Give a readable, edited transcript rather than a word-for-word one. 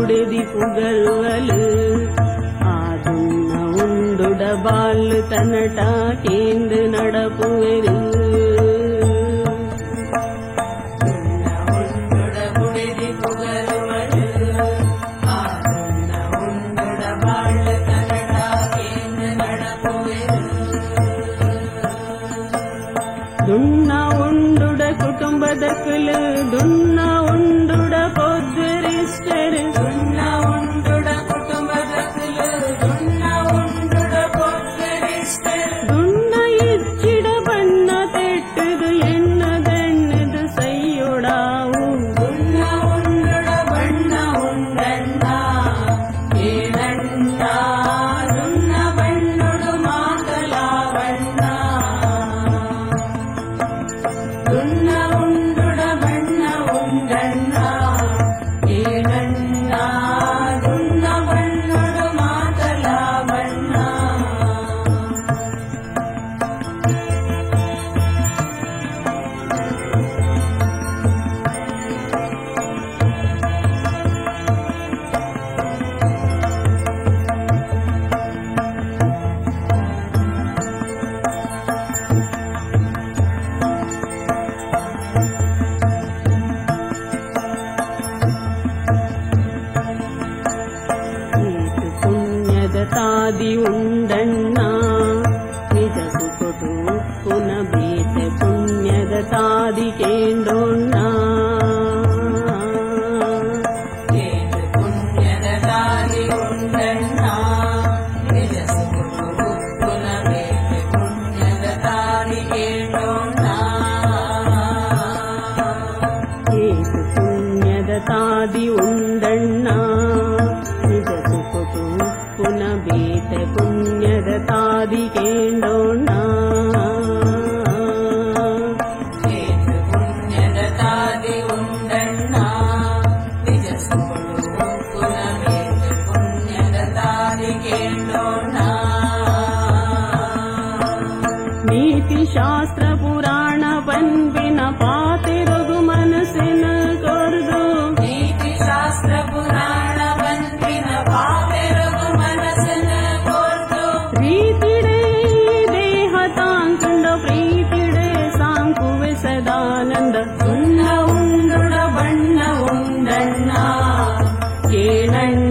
ಕುಡೆದಿ ಪುಗಲ್ವಲು ಆದುನ್ನ ಉಂಡುಡ ball ತನಟ ಕೇಂದು ನಡಪುವೆರು ದುನ್ನ ಉಂಡುಡ ಕುಟುಂಬದ ಕುಲು ದುನ್ನ ಉಂಡುಡ ಪೊದ್ದುರಿಷ್ಟರು ದುನ್ನ ಉಂಡುಡ ಕುಟುಂಬದ ಕುಲು ದುನ್ನ ಉಂಡುಡ ಪೊದ್ದುರಿಷ್ಟರು ದುನ್ನ ಇಚ್ಚಿಡ ಬಣ್ಣ ತೆಟ್ಟದು ಎಣ್ಣದೆಣ್ಣದು ಸೈಯೊಡಾವು ದುನ್ನ ಉಂಡುಡ ಬಣ್ಣ ಉಂಡಣ್ಣ ಏನಣ್ಣ ದುನ್ನ ಬಣ್ಣುಡು ಮಾತಲಾವಣ್ಣ ದುನ್ನ ಉಂಡುಡ ಬಣ್ಣ ಉಂಡಣ್ಣ ಏನಣ್ಣ ದುನ್ನ ಬಣ್ಣುಡು ಮಾತಲಾವಣ್ಣ ತಾದಿ ಉಂಡಣ್ಣ ನಿಜಕು ಕೊಟು ಪುನ ಬೇತೆ ಪುಣ್ಯದ ತಾದಿ ಕೇಂದೋಣ್ಣ ಪುಣ್ಯದ ತಾದಿ ಉಂಡಣ್ಣ ನಿಜಕು ಕೊಟು ಪುನ ಬೇತೆ ಪುಣ್ಯದ ತಾದಿ ಕೇಂದೋಣ್ಣ ಪುಣ್ಯದ ತಾದಿ ಉಂಡಣ್ಣ ನಿಜಕು ಕೊಟು ಪುನ ಬೇತೆ ಪುಣ್ಯದ ತಾದಿ ಕೇಂದೋಣ್ಣ ಪುಣ್ಯದ ತಾದಿ ಉಂಡಣ್ಣ ನಿಜ ಪುನ ಬೇತೆ ಪುಣ್ಯದ ತಾದಿ ಕೇಂದೋಣ್ಣ ನೀತಿ ಶಾಸ್ತ್ರ ಪುರಾಣ ಪನ್ಪಿನ ಪಾತಿರಗು ಮನಸ್ಸಿನ ಕೊರ್ದು ನೀತಿ ಶಾಸ್ತ್ರ ಪುರಾಣ ಪನ್ಪಿನ ಪಾತಿರಗು ಮನಸ್ಸಿನ ಕೊರ್ದು ಪ್ರೀತಿಡೆ ದೇಹ ತಾಂಕುಂಡ ಪ್ರೀತಿಡೆ ಸಾಂಕುವೆ ಸದಾನಂದ ದುನ್ನ ಉಂಡುಡ ಬಣ್ಣ ಉಂಡಣ್ಣ ಕೇಳಣ್ಣ